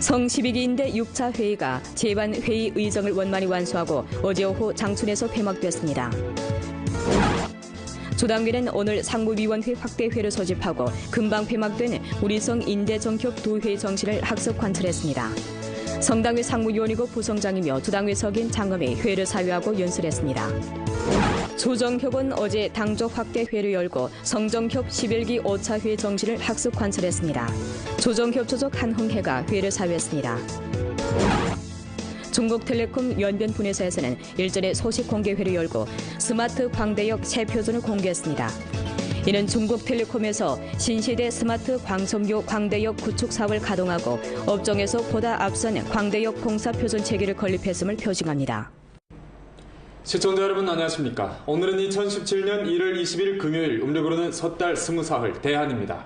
성 12기인대 6차 회의가 제반 회의 의정을 원만히 완수하고 어제 오후 장춘에서 폐막됐습니다. 조당위는 오늘 상무위원회 확대회를 소집하고 금방 폐막된 우리성 인대정협 두 회 정신을 학습 관찰했습니다. 성당회 상무위원이고 부성장이며 두 당회 석인 장검이 회를 사회하고 연설했습니다. 조정협은 어제 당적 확대회를 열고 성정협 11기 5차 회 정신을 학습 관찰했습니다. 조정협 조적 한흥회가 회를 사회했습니다. 중국텔레콤 연변 분회사에서는 일전에 소식 공개회를 열고 스마트 광대역 새 표준을 공개했습니다. 이는 중국텔레콤에서 신시대 스마트 광섬유 광대역 구축 사업을 가동하고 업종에서 보다 앞선 광대역 공사 표준 체계를 건립했음을 표징합니다. 시청자 여러분 안녕하십니까. 오늘은 2017년 1월 20일 금요일, 음력으로는 섣달 20사흘 대한입니다.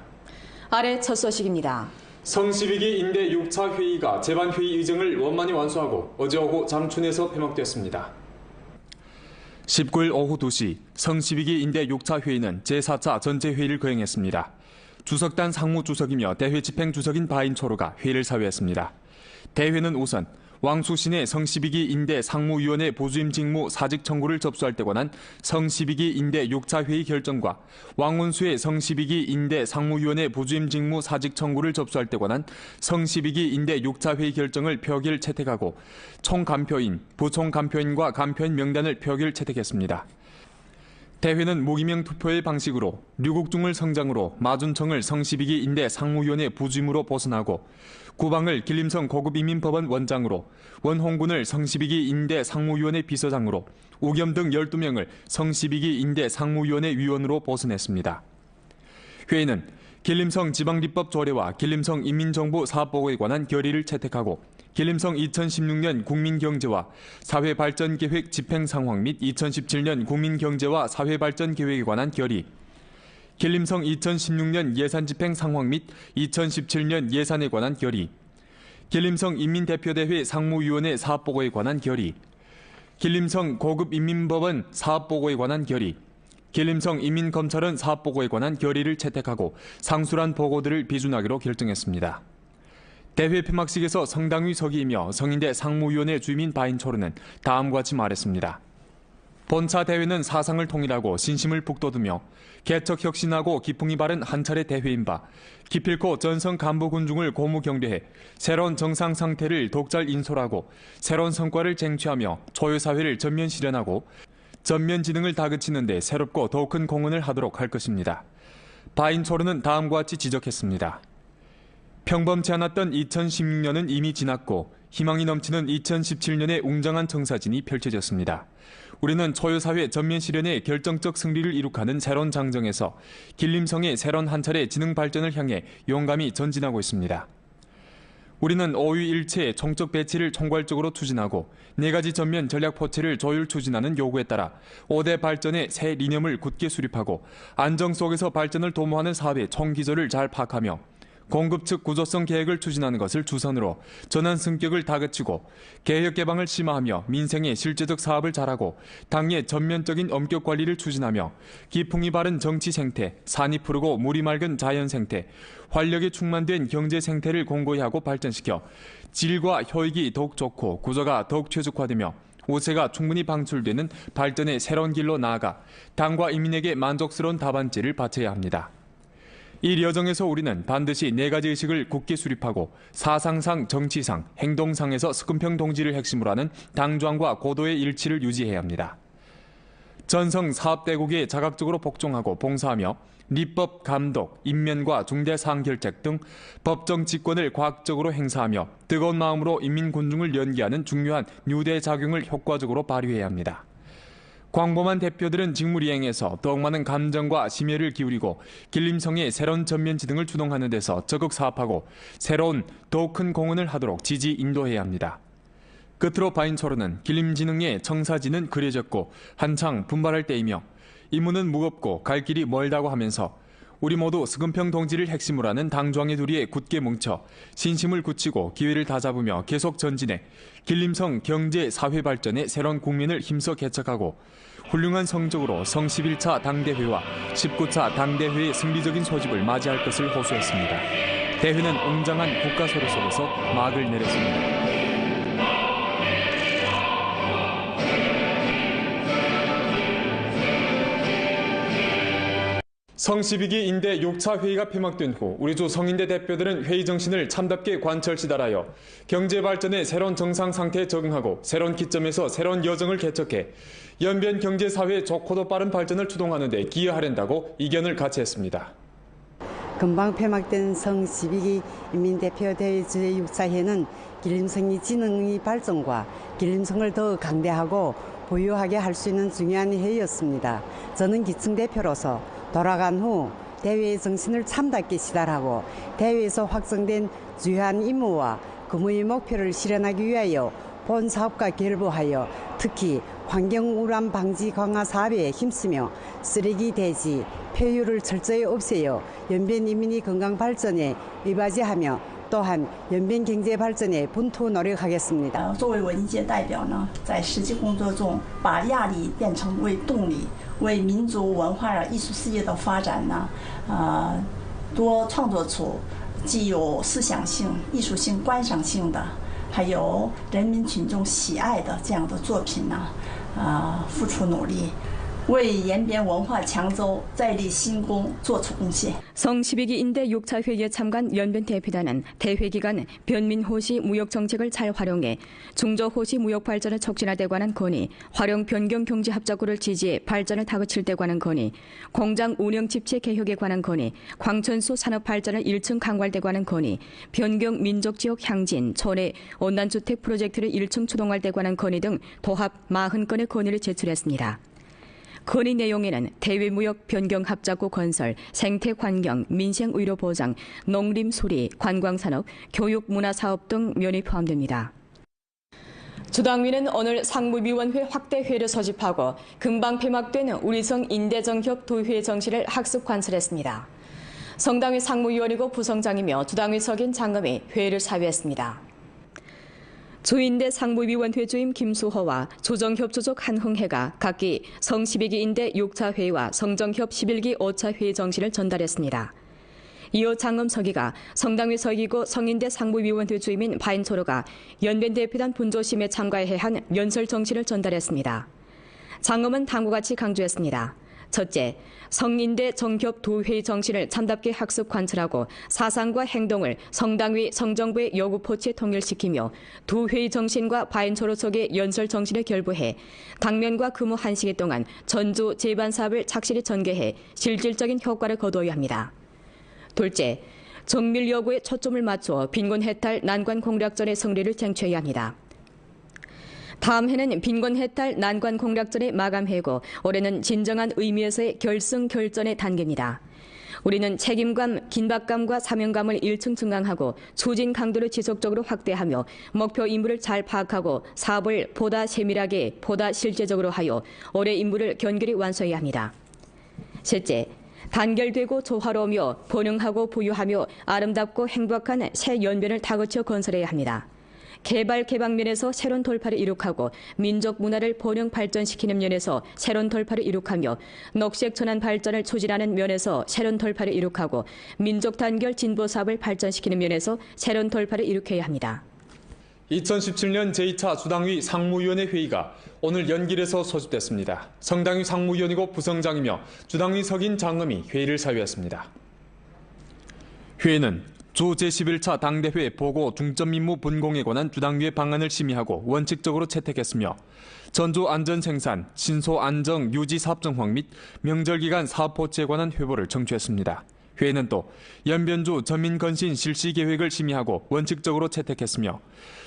아래 첫 소식입니다. 성 12기 인대 6차 회의가 제반 회의 의정을 원만히 완수하고 어제 오후 장춘에서 폐막됐습니다. 19일 오후 2시 성 12기 인대 6차 회의는 제4차 전체회의를 거행했습니다. 주석단 상무주석이며 대회 집행주석인 바인초로가 회의를 사회했습니다. 대회는 우선 왕수신의 성 12기 인대 상무위원회 보주임 직무 사직 청구를 접수할 때 관한 성 12기 인대 6차 회의 결정과 왕원수의 성 12기 인대 상무위원회 보주임 직무 사직 청구를 접수할 때 관한 성 12기 인대 6차 회의 결정을 표결 채택하고 총감표인, 부총감표인과 감표인 명단을 표결 채택했습니다. 대회는 무기명 투표의 방식으로 류국중을 성장으로 마준청을 성 12기 인대 상무위원회 부주임으로 보선하고 구방을 길림성 고급이민법원 원장으로 원홍군을 성 12기 인대 상무위원회 비서장으로 우겸 등 12명을 성 12기 인대 상무위원회 위원으로 보선했습니다. 회의는 길림성 지방립법 조례와 길림성 인민정부 사업보고에 관한 결의를 채택하고 길림성 2016년 국민경제와 사회발전계획 집행상황 및 2017년 국민경제와 사회발전계획에 관한 결의, 길림성 2016년 예산집행 상황 및 2017년 예산에 관한 결의, 길림성 인민대표대회 상무위원회 사업보고에 관한 결의, 길림성 고급인민법원 사업보고에 관한 결의, 길림성 인민검찰원 사업보고에 관한 결의를 채택하고 상수란 보고들을 비준하기로 결정했습니다. 대회 폐막식에서 성당위 서기이며 성인대 상무위원회 주임인 바인초르는 다음과 같이 말했습니다. 본차 대회는 사상을 통일하고 신심을 북돋우며 개척혁신하고 기풍이 바른 한 차례 대회인 바 기필코 전성 간부 군중을 고무경례해 새로운 정상 상태를 독잘 인솔하고 새로운 성과를 쟁취하며 초유사회를 전면 실현하고 전면지능을 다그치는 데 새롭고 더 큰 공헌을 하도록 할 것입니다. 바인초르는 다음과 같이 지적했습니다. 평범치 않았던 2016년은 이미 지났고 희망이 넘치는 2017년의 웅장한 청사진이 펼쳐졌습니다. 우리는 초유사회 전면 실현의 결정적 승리를 이룩하는 새로운 장정에서 길림성의 새로운 한 차례 지능 발전을 향해 용감히 전진하고 있습니다. 우리는 오유일체 총적 배치를 총괄적으로 추진하고 4가지 전면 전략 포체를 조율 추진하는 요구에 따라 5대 발전의 새 리념을 굳게 수립하고 안정 속에서 발전을 도모하는 사업의 총기조를 잘 파악하며 공급 측 구조성 계획을 추진하는 것을 주선으로 전환 승격을 다그치고 개혁 개방을 심화하며 민생의 실제적 사업을 잘하고 당의 전면적인 엄격 관리를 추진하며 기풍이 바른 정치 생태, 산이 푸르고 물이 맑은 자연 생태, 활력이 충만된 경제 생태를 공고히 하고 발전시켜 질과 효익이 더욱 좋고 구조가 더욱 최적화되며 우세가 충분히 방출되는 발전의 새로운 길로 나아가 당과 인민에게 만족스러운 답안지를 바쳐야 합니다. 이 여정에서 우리는 반드시 4가지 의식을 굳게 수립하고 사상상, 정치상, 행동상에서 스금평 동지를 핵심으로 하는 당조항과 고도의 일치를 유지해야 합니다. 전성 사업대국에 자각적으로 복종하고 봉사하며立법 감독, 인면과 중대사항결책 등 법정 직권을 과학적으로 행사하며 뜨거운 마음으로 인민군중을 연기하는 중요한 유대작용을 효과적으로 발휘해야 합니다. 광범한 대표들은 직무이행에서 더욱 많은 감정과 심혈을 기울이고 길림성의 새로운 전면지능을 주동하는 데서 적극 사업하고 새로운 더욱 큰 공헌을 하도록 지지 인도해야 합니다. 끝으로 바인초르는 길림지능의 청사진은 그려졌고 한창 분발할 때이며 임무는 무겁고 갈 길이 멀다고 하면서 우리 모두 스금평 동지를 핵심으로 하는 당조항의 도리에 굳게 뭉쳐 신심을 굳히고 기회를 다잡으며 계속 전진해 길림성 경제 사회 발전의 새로운 국민을 힘써 개척하고 훌륭한 성적으로 성 11차 당대회와 19차 당대회의 승리적인 소집을 맞이할 것을 호소했습니다. 대회는 웅장한 국가소리 속에서 막을 내렸습니다. 성12기 인대 6차 회의가 폐막된 후 우리조 성인대 대표들은 회의 정신을 참답게 관철시달하여 경제 발전의 새로운 정상 상태에 적응하고 새로운 기점에서 새로운 여정을 개척해 연변 경제사회의 좋고도 빠른 발전을 추동하는 데 기여하련다고 이견을 같이 했습니다. 금방 폐막된 성12기 인민대표대회 제6차회는 길림성의 지능의 발전과 길림성을 더 강대하고 부유하게 할 수 있는 중요한 회의였습니다. 저는 기층 대표로서 돌아간 후 대회의 정신을 참답게 시달하고 대회에서 확정된 주요한 임무와 근무의 목표를 실현하기 위하여 본 사업과 결부하여 특히 환경우람 방지 강화 사업에 힘쓰며 쓰레기 대지, 폐유를 철저히 없애어 연변 인민의 건강 발전에 이바지하며 또한 연변 경제 발전에 분투 노력하겠습니다. 作为文艺界代表呢，在实际工作中把压力变成为动力，为民族文化艺术事业的发展呢，多创作出既有思想性、艺术性、观赏性的，还有人民群众喜爱的这样的作品呢，付出努力。 为延边文化强州再立新功做出贡献。 성12기 인대 6차 회의에 참가한 연변 대표단은 대회 기간 변민호시 무역 정책을 잘 활용해 중저호시 무역 발전을 촉진하되 관한 건의, 활용 변경 경제 합작구를 지지해 발전을 다그칠되 관한 건의, 공장 운영 집체 개혁에 관한 건의, 광천수 산업 발전을 1층 강화할때 관한 건의, 변경 민족 지역 향진, 촌의 온난주택 프로젝트를 1층 추동할때 관한 건의 등 도합 40건의 건의를 제출했습니다. 건의 내용에는 대외무역 변경 합작구 건설, 생태환경, 민생의료 보장, 농림 수리, 관광산업, 교육 문화사업 등 면이 포함됩니다. 주당위는 오늘 상무위원회 확대회를 소집하고 금방 폐막된 우리성 인대정협 도회 정시를 학습 관찰했습니다. 성당위 상무위원이고 부성장이며 주당위 석인 장검이 회의를 사회했습니다. 주인대 상무위원회 주임 김수호와 조정협 주족 한흥혜가 각기 성12기 인대 6차 회의와 성정협 11기 5차 회의 정시를 전달했습니다. 이어 장검 서기가 성당위 서기고 성인대 상무위원회 주임인 바인초로가 연변 대표단 분조심에 참가해야 한 연설 정시를 전달했습니다. 장검은 다음과 같이 강조했습니다. 첫째, 성인대 정협 두 회의 정신을 참답게 학습 관찰하고 사상과 행동을 성당위, 성정부의 요구 포치에 통일시키며 두 회의 정신과 바인초로 속의 연설 정신에 결부해 당면과 근무 1시간 동안 전주 재반 사업을 착실히 전개해 실질적인 효과를 거두어야 합니다. 둘째, 정밀 여구에 초점을 맞추어 빈곤 해탈 난관 공략전의 성리를 쟁취해야 합니다. 다음 해는 빈곤 해탈 난관 공략전의 마감해고 올해는 진정한 의미에서의 결승결전의 단계입니다. 우리는 책임감, 긴박감과 사명감을 1층 증강하고 추진 강도를 지속적으로 확대하며 목표 임무를 잘 파악하고 사업을 보다 세밀하게, 보다 실제적으로 하여 올해 임무를 견결히 완수해야 합니다. 셋째, 단결되고 조화로우며 번영하고 부유하며 아름답고 행복한 새 연변을 다그쳐 건설해야 합니다. 개발 개방면에서 새로운 돌파를 이룩하고 민족 문화를 번영 발전시키는 면에서 새로운 돌파를 이룩하며 녹색 전환 발전을 추진하는 면에서 새로운 돌파를 이룩하고 민족 단결 진보 사업을 발전시키는 면에서 새로운 돌파를 이룩해야 합니다. 2017년 제2차 주당위 상무위원회 회의가 오늘 연길에서 소집됐습니다. 성당위 상무위원이고 부성장이며 주당위 석인 장엄이 회의를 사회했습니다. 회의는 주 제11차 당대회 보고 중점 임무 분공에 관한 주당위의 방안을 심의하고 원칙적으로 채택했으며 전주 안전 생산, 신소 안정 유지 사업 정황 및 명절 기간 사업 포치에 관한 회보를 청취했습니다. 회의는 또 연변주 전민건신 실시 계획을 심의하고 원칙적으로 채택했으며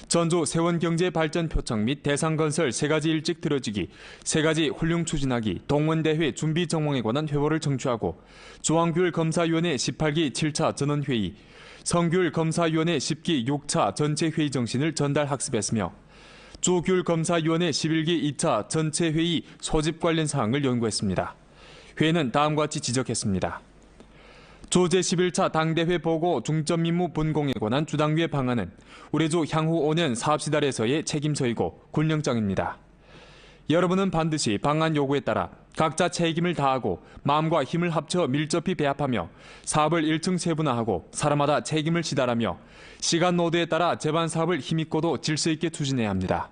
전주 세원경제 발전 표창 및 대상건설 3가지 일찍 들어지기, 3가지 훌륭 추진하기, 동원대회 준비 정황에 관한 회보를 청취하고 조항규율 검사위원회 18기 7차 전원회의, 성규율 검사위원회 10기 6차 전체 회의 정신을 전달 학습했으며 주규율 검사위원회 11기 2차 전체 회의 소집 관련 사항을 연구했습니다. 회의는 다음과 같이 지적했습니다. 주 제11차 당대회 보고 중점 임무 분공에 관한 주당위의 방안은 우리주 향후 5년 사업시달에서의 책임서이고 군령장입니다. 여러분은 반드시 방안 요구에 따라 각자 책임을 다하고 마음과 힘을 합쳐 밀접히 배합하며 사업을 일층 세분화하고 사람마다 책임을 지달하며 시간 노드에 따라 제반 사업을 힘있고도 질서 있게 추진해야 합니다.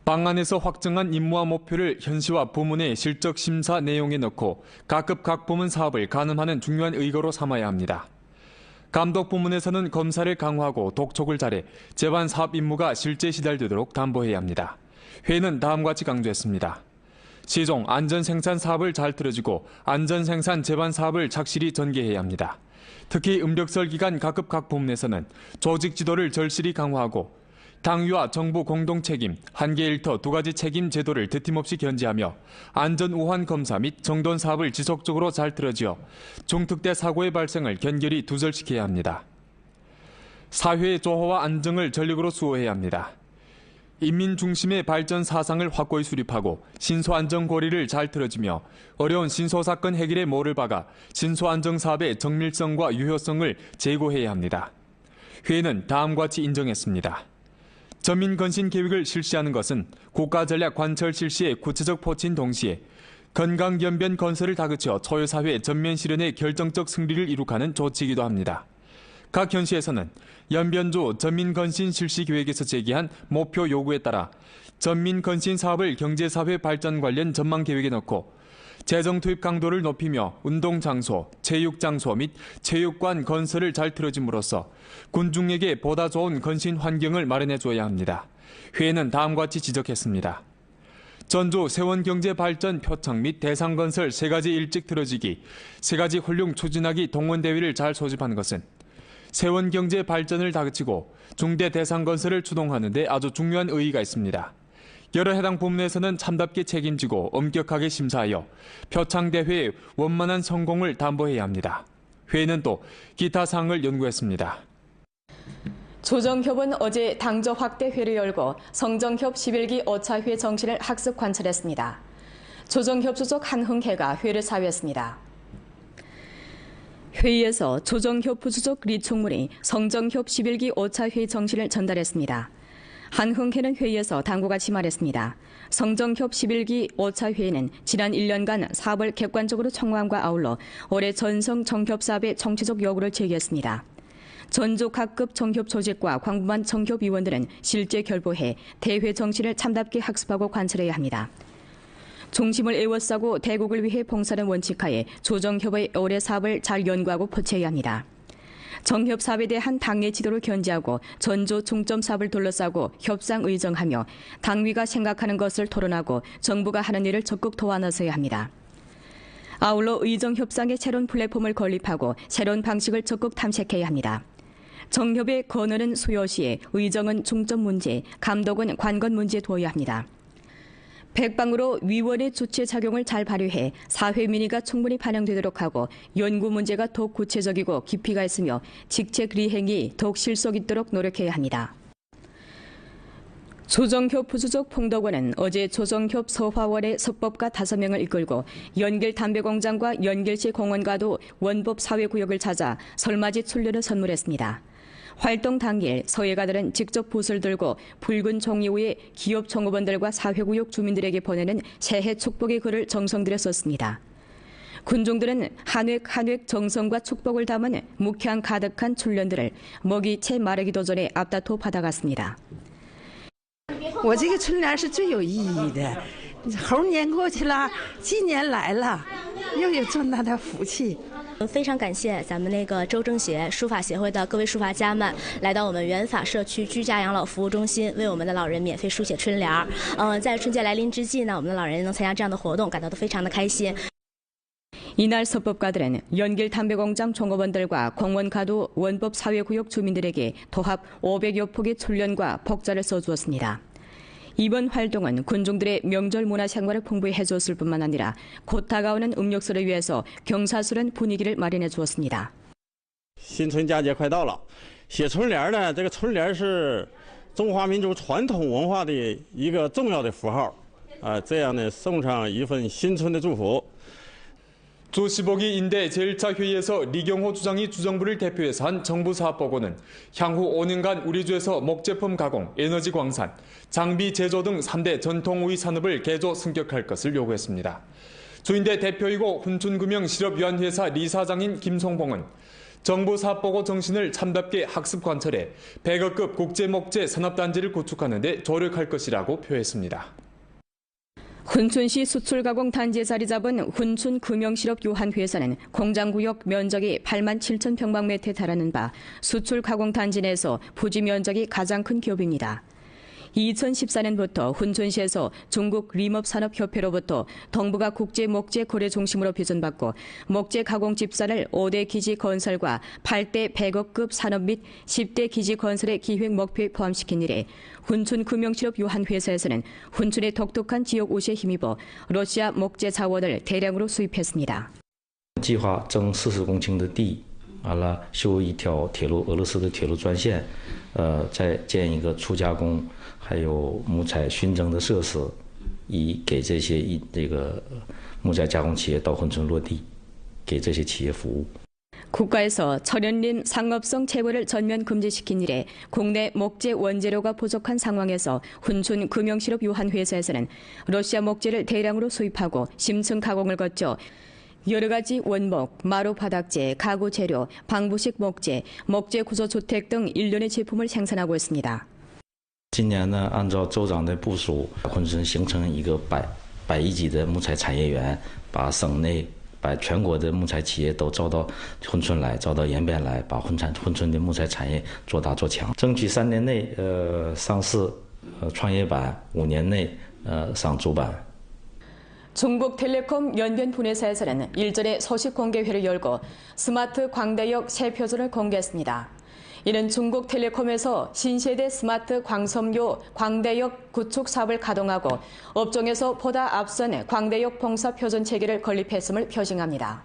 방안에서 확정한 임무와 목표를 현시와 부문의 실적 심사 내용에 넣고 각급 각 부문 사업을 가늠하는 중요한 의거로 삼아야 합니다. 감독 부문에서는 검사를 강화하고 독촉을 잘해 제반 사업 임무가 실제 시달되도록 담보해야 합니다. 회의는 다음과 같이 강조했습니다. 시종 안전생산 사업을 잘 틀어지고 안전생산 제반 사업을 착실히 전개해야 합니다. 특히 음력설 기간 각급 각 부문에서는 조직 지도를 절실히 강화하고 당위와 정부 공동 책임, 한계 일터 두 가지 책임 제도를 드팀없이 견지하며 안전 우환 검사 및 정돈 사업을 지속적으로 잘 틀어지어 중특대 사고의 발생을 견결히 두절시켜야 합니다. 사회의 조화와 안정을 전력으로 수호해야 합니다. 인민 중심의 발전 사상을 확고히 수립하고 신소안정고리를 잘 틀어지며 어려운 신소사건 해결에 모를 박아 신소안정사업의 정밀성과 유효성을 제고해야 합니다. 회의는 다음과 같이 인정했습니다. 전민건신 계획을 실시하는 것은 국가전략 관철 실시의 구체적 포친 동시에 건강연변 건설을 다그쳐 초유사회 전면 실현의 결정적 승리를 이룩하는 조치이기도 합니다. 각 현시에서는 연변주 전민건신 실시 계획에서 제기한 목표 요구에 따라 전민건신 사업을 경제사회 발전 관련 전망 계획에 넣고 재정 투입 강도를 높이며 운동장소, 체육장소 및 체육관 건설을 잘 틀어짐으로써 군중에게 보다 좋은 건신 환경을 마련해 줘야 합니다. 회의는 다음과 같이 지적했습니다. 전주 세원경제발전 표창 및 대상건설 3가지 일찍 틀어지기, 3가지 훌륭 추진하기 동원대회를 잘 소집한 것은 세원경제 발전을 다그치고 중대 대상 건설을 추동하는 데 아주 중요한 의의가 있습니다. 여러 해당 부문에서는 참답게 책임지고 엄격하게 심사하여 표창대회의 원만한 성공을 담보해야 합니다. 회의는 또 기타 사항을 연구했습니다. 조정협은 어제 당저 확대 회를 열고 성정협 11기 5차 회 정신을 학습 관찰했습니다. 조정협 수석 한흥혜가 회를 사회했습니다. 회의에서 조정협 부수석 리총문이 성정협 11기 5차 회의 정신을 전달했습니다. 한흥혜는 회의에서 다음과 같이 말했습니다. 성정협 11기 5차 회의는 지난 1년간 사업을 객관적으로 청구함과 아울러 올해 전성 정협 사업의 정치적 요구를 제기했습니다. 전주 각급 정협 조직과 광부만 정협위원들은 실제 결보해 대회 정신을 참답게 학습하고 관찰해야 합니다. 중심을 에워싸고 대국을 위해 봉사하는 원칙하에 조정협의 올해 사업을 잘 연구하고 포체해야 합니다. 정협 사업에 대한 당의 지도를 견지하고 전조 중점 사업을 둘러싸고 협상 의정하며 당위가 생각하는 것을 토론하고 정부가 하는 일을 적극 도와 나서야 합니다. 아울러 의정 협상의 새로운 플랫폼을 건립하고 새로운 방식을 적극 탐색해야 합니다. 정협의 건언은 수요시에 의정은 중점 문제, 감독은 관건 문제에 두어야 합니다. 백방으로 위원의 주체 작용을 잘 발휘해 사회 민의가 충분히 반영되도록 하고 연구 문제가 더욱 구체적이고 깊이가 있으며 직책 리행이 더욱 실속 있도록 노력해야 합니다. 조정협 부수석 홍덕원은 어제 조정협 서화원의 서법가 5명을 이끌고 연길 담배공장과 연길시 공원과도 원법 사회구역을 찾아 설맞이 출련을 선물했습니다. 활동 당일 서예가들은 직접 붓을 들고 붉은 종이 위에 기업 종업원들과 사회구역 주민들에게 보내는 새해 축복의 글을 정성 들여 썼습니다. 군중들은 한획 정성과 축복을 담은 묵향 가득한 출련들을 먹이 채 마르기도 전에 앞다퉈 받아갔습니다. 我这个春联是最有意义的，猴年过去了，鸡年来了，又有这么大的福气。 非常感谢咱们那个周正协书法协会的各位书法家们来到我们原法社区居家养老服务中心，为我们的老人免费书写春联。在春节来临之际呢，我们的老人能参加这样的活动，感到都非常的开心。 이날 서법가들은 연길 담배공장 종업원들과 공원가도 원법 사회구역 주민들에게 도합 500여 폭의 출련과 복자를 써주었습니다. 이번 활동은 군중들의 명절 문화생활을 풍부히 해주었을 뿐만 아니라 곧 다가오는 음력설을 위해서 경사스런 분위기를 마련해 주었습니다. 新春佳节快到了，写春联呢，这个春联是中华民族传统文化的一个重要的符号，这样呢，送上一份新春的祝福。 주 15기 인대 제1차 회의에서 리경호 주장이 주정부를 대표해서 한 정부 사업 보고는 향후 5년간 우리 주에서 목제품 가공, 에너지 광산, 장비 제조 등 3대 전통우위 산업을 개조 승격할 것을 요구했습니다. 주인대 대표이고 훈춘금융실업위안회사 리사장인 김송봉은 정부 사업보고 정신을 참답게 학습 관철해 100억급 국제목재 산업단지를 구축하는 데 조력할 것이라고 표했습니다. 훈춘시 수출가공 단지에 자리 잡은 훈춘금융실업유한회사는 공장구역 면적이 8만 7천 평방미터에 달하는 바 수출가공 단지 내에서 부지 면적이 가장 큰 기업입니다. 2014년부터 훈춘시에서 중국 림업산업협회로부터 동북아 국제목재 거래 중심으로 비전받고 목재 가공 집산을 5대 기지 건설과 8대 100억급 산업 및 10대 기지 건설의 기획 목표에 포함시킨 이래 훈춘금융실업유한회사에서는 훈춘의 독특한 지역 우시에 힘입어 러시아 목재 자원을 대량으로 수입했습니다. 计划征40公顷的地，完了修一条铁路，俄罗斯的铁路专线，再建一个粗加工，还有木材熏蒸的设施，以给这些木材加工企业到珲春落地，给这些企业服务。 국가에서 천연림 상업성 채굴을 전면 금지시킨 이래 국내 목재 원재료가 부족한 상황에서 훈춘 금융실업유한회사에서는 러시아 목재를 대량으로 수입하고 심층 가공을 거쳐 여러 가지 원목, 마루 바닥재, 가구 재료, 방부식 목재, 목재 구조 주택 등 일련의 제품을 생산하고 있습니다. 今年呢，按照州长的部署，珲春形成一个百亿级的木材产业园，把省内、把全国的木材企业都招到珲春来，招到延边来，把珲春的木材产业做大做强，争取3年内上市创业板，5年内上主板。 중국텔레콤 연변 분회사에서는 일전에 소식 공개회를 열고 스마트 광대역 새 표준을 공개했습니다. 이는 중국텔레콤에서 신세대 스마트 광섬유 광대역 구축 사업을 가동하고 업종에서 보다 앞선 광대역 봉사 표준 체계를 건립했음을 표징합니다.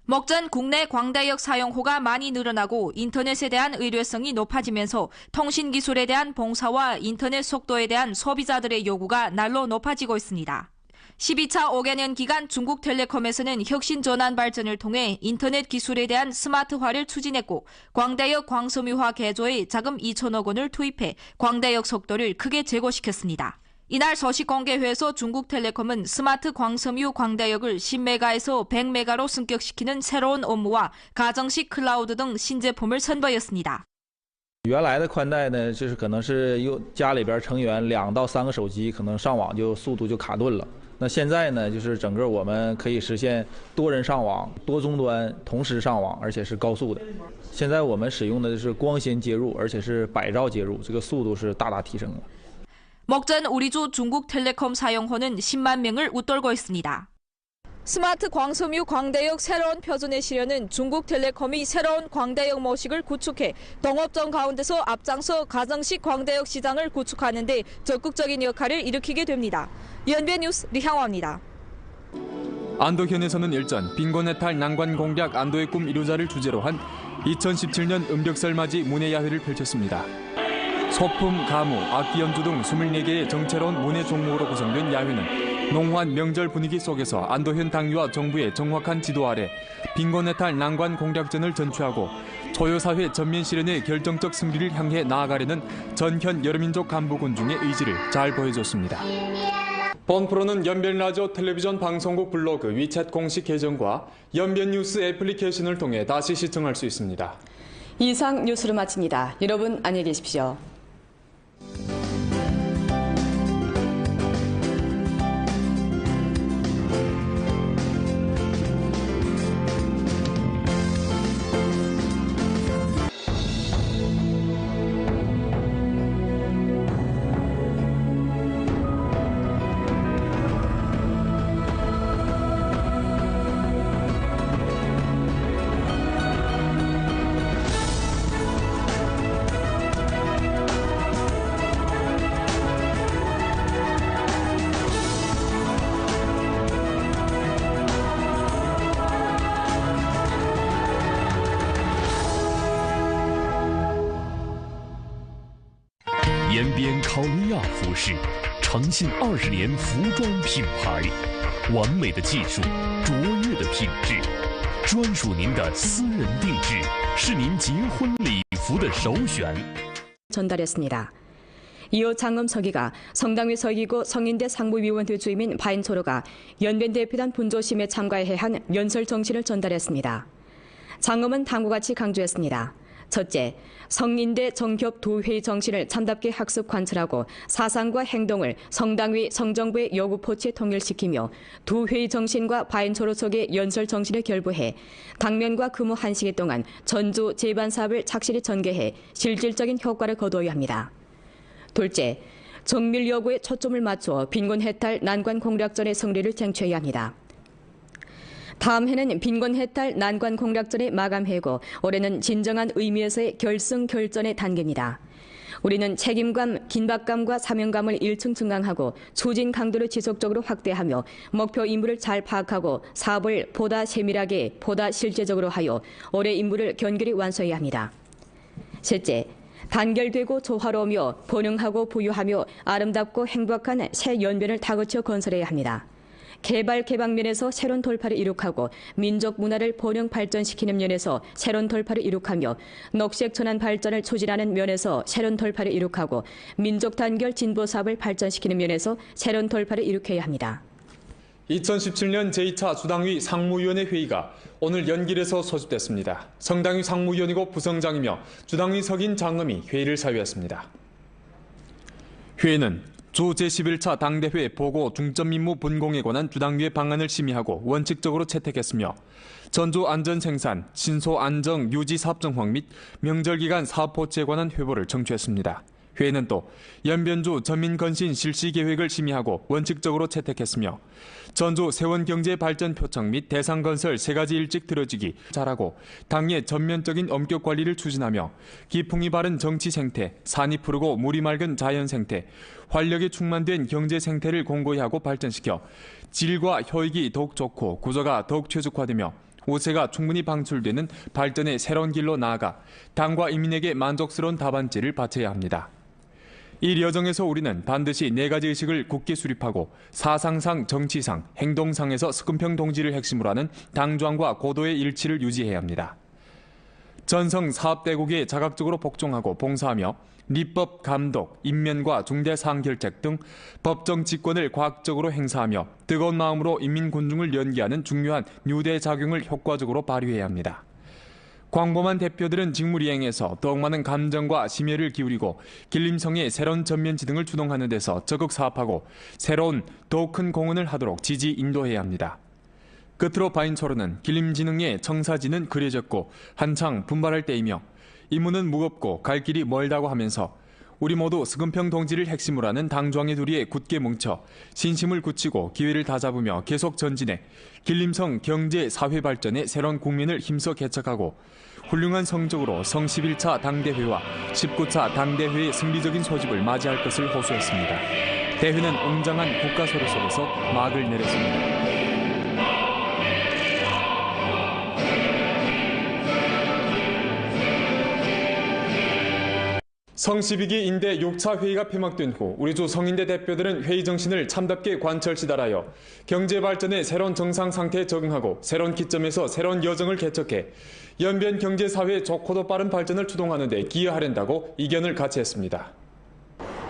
목전 국내 광대역 사용호가 많이 늘어나고 인터넷에 대한 의뢰성이 높아지면서 통신기술에 대한 봉사와 인터넷 속도에 대한 소비자들의 요구가 날로 높아지고 있습니다. 12차 5개년 기간 중국텔레콤에서는 혁신 전환 발전을 통해 인터넷 기술에 대한 스마트화를 추진했고 광대역 광섬유화 개조에 자금 2천억 원을 투입해 광대역 속도를 크게 제고시켰습니다. 이날 소식 공개회에서 중국텔레콤은 스마트 광섬유 광대역을 10메가에서 100메가로 승격시키는 새로운 업무와 가정식 클라우드 등 신제품을 선보였습니다. 原来的宽带呢，就是可能是家里边成员2到3个手机，可能上网速度就卡顿了。那现在呢，就是整个我们可以实现多人上网、多终端同时上网，而且是高速的。现在我们使用的是光纤接入，而且是100兆接入，这个速度是大大提升了。 목전 우리주 중국텔레콤 사용호는 10만 명을 웃돌고 있습니다. 스마트 광섬유 광대역 새로운 표준의 실현은 중국텔레콤이 새로운 광대역 모식을 구축해 동업종 가운데서 앞장서 가정식 광대역 시장을 구축하는 데 적극적인 역할을 일으키게 됩니다. 연변 뉴스 리향화입니다. 안도현에서는 일전 빈곤해탈 난관 공략 안도의 꿈 이루자를 주제로 한 2017년 음력설 맞이 문예야회를 펼쳤습니다. 소품, 가무, 악기 연주 등 24개의 정체로운 문예 종목으로 구성된 야회는 농후한 명절 분위기 속에서 안도현 당위와 정부의 정확한 지도 아래 빈곤해탈 난관 공략전을 전취하고 초요사회 전면 실현의 결정적 승리를 향해 나아가려는 전현 여러민족 간부군 중의 의지를 잘 보여줬습니다. 본 프로는 연변라디오 텔레비전 방송국 블로그 위챗 공식 계정과 연변뉴스 애플리케이션을 통해 다시 시청할 수 있습니다. 이상 뉴스를 마칩니다. 여러분 안녕히 계십시오.延边考尼亚服饰，诚信20年服装品牌，完美的技术，卓越的品质，专属您的私人定制，是您结婚礼服的首选。 전달했습니다. 이어 장엄 서기가 성당위 서기고 성인대 상무위원회 주임인 바인초로가 연변 대표단 분조심에 참가해야 한 연설 정신을 전달했습니다. 장엄은 다음과 같이 강조했습니다. 첫째, 성인대 정협 두 회의 정신을 참답게 학습 관철하고 사상과 행동을 성당위 성정부의 요구 포치에 통일시키며 두 회의 정신과 바인초로 속의 연설 정신을 결부해 당면과 근무 1시간 동안 전주 재반 사업을 착실히 전개해 실질적인 효과를 거두어야 합니다. 둘째, 정밀 여구에 초점을 맞추어 빈곤 해탈 난관 공략전의 승리를 쟁취해야 합니다. 다음 해는 빈곤 해탈 난관 공략전의 마감해고 올해는 진정한 의미에서의 결승결전의 단계입니다. 우리는 책임감, 긴박감과 사명감을 1층 증강하고 추진 강도를 지속적으로 확대하며 목표 임무를 잘 파악하고 사업을 보다 세밀하게, 보다 실제적으로 하여 올해 임무를 견결히 완수해야 합니다. 셋째, 단결되고 조화로우며 번영하고 부유하며 아름답고 행복한 새 연변을 다그쳐 건설해야 합니다. 개발 개방면에서 새로운 돌파를 이룩하고 민족 문화를 번영 발전시키는 면에서 새로운 돌파를 이룩하며 녹색 전환 발전을 추진하는 면에서 새로운 돌파를 이룩하고 민족 단결 진보 사업을 발전시키는 면에서 새로운 돌파를 이룩해야 합니다. 2017년 제2차 주당위 상무위원회 회의가 오늘 연길에서 소집됐습니다. 성당위 상무위원이고 부성장이며 주당위 석인 장엄이 회의를 사유했습니다. 회의는 주 제11차 당대회 보고 중점 임무 분공에 관한 주당위의 방안을 심의하고 원칙적으로 채택했으며 전주 안전생산, 신소 안정 유지 사업 정황 및 명절기간 사업 포치에 관한 회보를 청취했습니다. 회의는 또 연변주 전민건신 실시 계획을 심의하고 원칙적으로 채택했으며 전주 세원경제발전표청 및 대상건설 3가지 일찍 들어지기 잘하고 당의 전면적인 엄격 관리를 추진하며 기풍이 바른 정치 생태, 산이 푸르고 물이 맑은 자연 생태, 활력이 충만된 경제 생태를 공고히 하고 발전시켜 질과 효익이 더욱 좋고 구조가 더욱 최적화되며 우세가 충분히 방출되는 발전의 새로운 길로 나아가 당과 인민에게 만족스러운 답안지를 바쳐야 합니다. 이 여정에서 우리는 반드시 4가지 의식을 굳게 수립하고 사상상, 정치상, 행동상에서 스금평 동지를 핵심으로 하는 당주항과 고도의 일치를 유지해야 합니다. 전성 사업대국에 자각적으로 복종하고 봉사하며立법, 감독, 인면과 중대사항결책 등 법정 직권을 과학적으로 행사하며 뜨거운 마음으로 인민군중을 연기하는 중요한 유대작용을 효과적으로 발휘해야 합니다. 광범한 대표들은 직무이행에서 더욱 많은 감정과 심혈을 기울이고 길림성의 새로운 전면지 등을 주동하는 데서 적극 사업하고 새로운 더욱 큰 공헌을 하도록 지지 인도해야 합니다. 끝으로 바인초로는 길림진흥의 청사진은 그려졌고 한창 분발할 때이며 임무는 무겁고 갈 길이 멀다고 하면서 우리 모두 스금평 동지를 핵심으로 하는 당주항의 둘이에 굳게 뭉쳐 신심을 굳히고 기회를 다잡으며 계속 전진해 길림성 경제 사회 발전의 새로운 국면을 힘써 개척하고 훌륭한 성적으로 성 11차 당대회와 19차 당대회의 승리적인 소집을 맞이할 것을 호소했습니다. 대회는 웅장한 국가소리 속에서 막을 내렸습니다. 성 12기 인대 6차 회의가 폐막된 후 우리 주 성인대 대표들은 회의 정신을 참답게 관철시달하여 경제 발전의 새로운 정상 상태에 적응하고 새로운 기점에서 새로운 여정을 개척해 연변 경제사회의 좋고도 빠른 발전을 주동하는 데 기여하랜다고 이견을 같이 했습니다.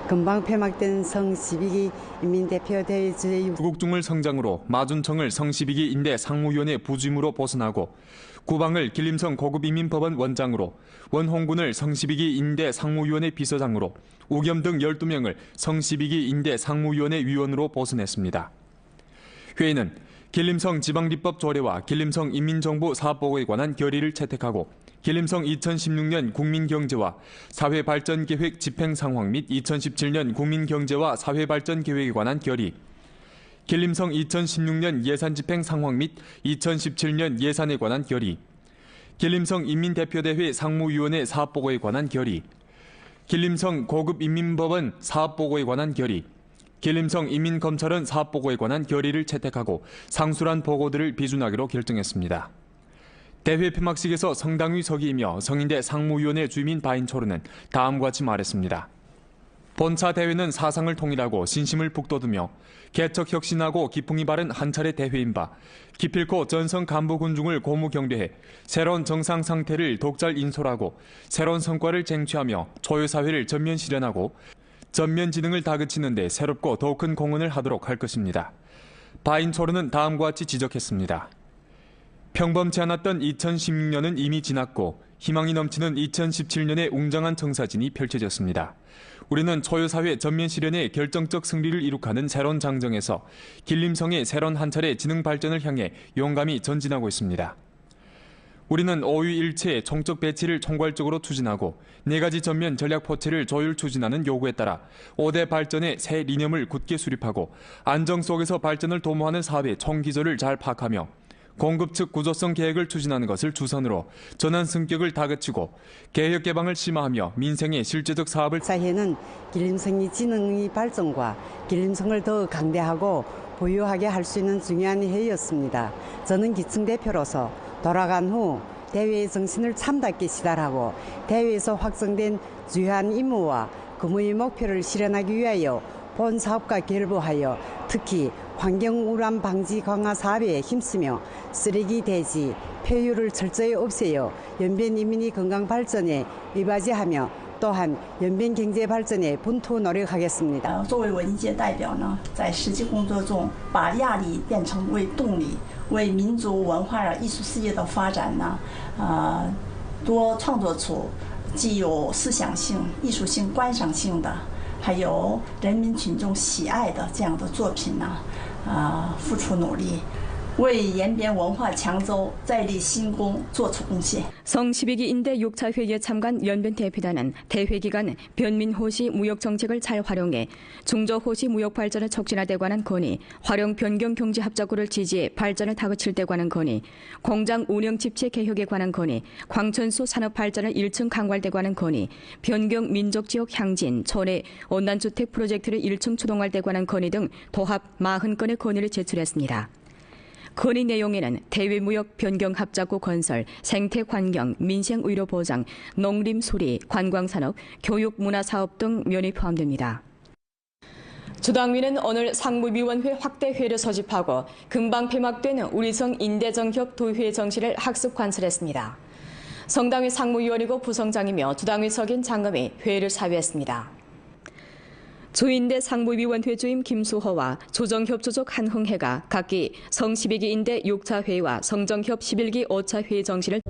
금방 폐막된 성 12기 인민대표대회 제6 구국중을 성장으로 마준청을 성 12기 인대 상무위원회 부주임으로 보선하고 구방을 길림성 고급인민법원 원장으로 원홍군을 성 12기 인대 상무위원회 비서장으로 우겸 등 12명을 성 12기 인대 상무위원회 위원으로 보선했습니다. 회의는 길림성 지방립법 조례와 길림성 인민정부 사업보고에 관한 결의를 채택하고 길림성 2016년 국민경제와 사회발전계획 집행상황 및 2017년 국민경제와 사회발전계획에 관한 결의, 길림성 2016년 예산집행상황 및 2017년 예산에 관한 결의, 길림성 인민대표대회 상무위원회 사업보고에 관한 결의, 길림성 고급인민법원 사업보고에 관한 결의, 길림성 인민검찰원 사업보고에 관한 결의를 채택하고 상수란 보고들을 비준하기로 결정했습니다. 대회 폐막식에서 성당위 서기이며 성인대 상무위원회 주임인 바인초르는 다음과 같이 말했습니다. 본차 대회는 사상을 통일하고 신심을 북돋우며 개척 혁신하고 기풍이 바른 한 차례 대회인 바 기필코 전성 간부 군중을 고무 경례해 새로운 정상 상태를 독잘 인솔하고 새로운 성과를 쟁취하며 초유사회를 전면 실현하고 전면 지능을 다그치는 데 새롭고 더 큰 공헌을 하도록 할 것입니다. 바인초르는 다음과 같이 지적했습니다. 평범치 않았던 2016년은 이미 지났고 희망이 넘치는 2017년의 웅장한 청사진이 펼쳐졌습니다. 우리는 초유사회 전면 실현의 결정적 승리를 이룩하는 새로운 장정에서 길림성의 새로운 한 차례 지능 발전을 향해 용감히 전진하고 있습니다. 우리는 5위일체의 총적 배치를 총괄적으로 추진하고 4가지 전면 전략 포체를 조율 추진하는 요구에 따라 5대 발전의 새 리념을 굳게 수립하고 안정 속에서 발전을 도모하는 사업의 총기조를 잘 파악하며 공급 측 구조성 계획을 추진하는 것을 주선으로 전환 성격을 다그치고 개혁 개방을 심화하며 민생의 실제적 사업을 사회는 길림성이 지능의 발전과 길림성을 더 강대하고 보유하게 할 수 있는 중요한 해였습니다. 저는 기층 대표로서 돌아간 후 대회의 정신을 참답게 시달하고 대회에서 확정된 주요한 임무와 근무의 목표를 실현하기 위하여 본 사업과 결부하여 특히 환경우람 방지 강화 사업에 힘쓰며 쓰레기 대지, 폐유를 철저히 없애어 연변 인민의 건강 발전에 이바지하며 또한 연변 경제 발전에 분투 노력하겠습니다. 作为文艺界代表呢，在实际工作中把压力变成为动力，为民族文化艺术事业的发展呢，多创作出既有思想性、艺术性、观赏性的，还有人民群众喜爱的这样的作品呢，付出努力。 为延边文化强州再立新功做出贡献。 성 12기 인대 6차 회의에 참가한 연변 대표단은 대회 기간 변민호시 무역 정책을 잘 활용해 중저호시 무역 발전을 촉진하되 관한 건의, 활용 변경 경제 합작구를 지지해 발전을 다그칠 데 관한 건의, 공장 운영 집체 개혁에 관한 건의, 광천수 산업 발전을 1층 강화할 데 관한 건의, 변경 민족 지역 향진, 촌의 온난주택 프로젝트를 1층 추동할 데 관한 건의 등 도합 40건의 건의를 제출했습니다. 건의 내용에는 대외무역 변경 합작구 건설, 생태환경, 민생의료 보장, 농림 수리, 관광산업, 교육 문화사업 등 면이 포함됩니다. 주당위는 오늘 상무위원회 확대회를 소집하고 금방 폐막되는 우리성 인대정협 도회 정시를 학습 관찰했습니다. 성당위 상무위원이고 부성장이며 주당위 석인 장검이 회의를 사회했습니다. 주인대 상무위원회 주임 김수호와 조정협 주족 한흥혜가 각기 성 12기 인대 6차 회의와 성정협 11기 5차 회의 정시를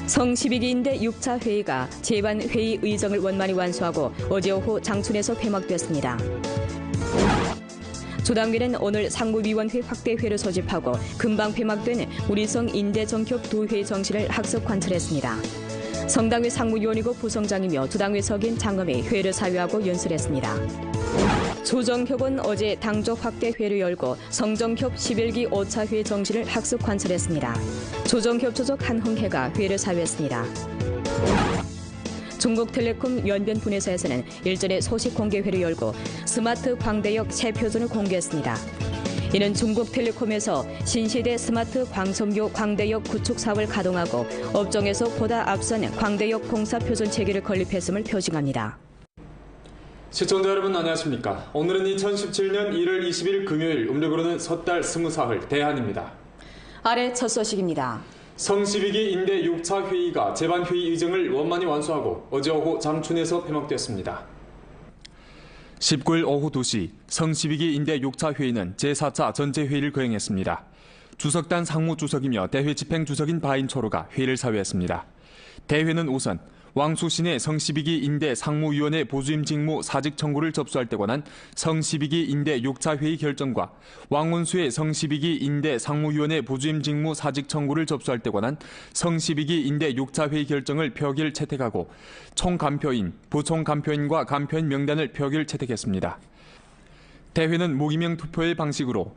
성 12기인대 6차 회의가 제반 회의 의정을 원만히 완수하고 어제 오후 장춘에서 폐막됐습니다. 주당위는 오늘 상무위원회 확대회를 소집하고 금방 폐막된 우리성 인대정협 도회 정시를 학습 관찰했습니다. 성당위 상무위원이고 부성장이며 주당위 석인 장검이 회를 사회하고 연설했습니다. 조정협은 어제 당적 확대회를 열고 성정협 11기 5차 회 정시를 학습 관찰했습니다. 조정협 주족 한흥혜가 회를 사회했습니다. 중국텔레콤 연변 분회사에서는 일전에 소식 공개회를 열고 스마트 광대역 새 표준을 공개했습니다. 이는 중국텔레콤에서 신시대 스마트 광섬유 광대역 구축 사업을 가동하고 업종에서 보다 앞선 광대역 공사 표준 체계를 건립했음을 표징합니다. 시청자 여러분 안녕하십니까. 오늘은 2017년 1월 20일 금요일 음력으로는 섣달 20사흘 대한입니다. 아래 첫 소식입니다. 성 12기 인대 6차 회의가 제반 회의 의정을 원만히 완수하고 어제 오후 장춘에서 폐막됐습니다. 19일 오후 2시 성 12기 인대 6차 회의는 제4차 전체회의를 거행했습니다. 주석단 상무주석이며 대회 집행주석인 바인초르가 회의를 사회했습니다. 대회는 우선 왕수신의 성 12기 인대 상무위원회 보수임 직무 사직 청구를 접수할 때 관한 성 12기 인대 6차 회의 결정과 왕원수의 성 12기 인대 상무위원회 보수임 직무 사직 청구를 접수할 때 관한 성 12기 인대 6차 회의 결정을 표결 채택하고 총간표인, 부총간표인과 간표인 명단을 표결 채택했습니다. 대회는 무기명 투표의 방식으로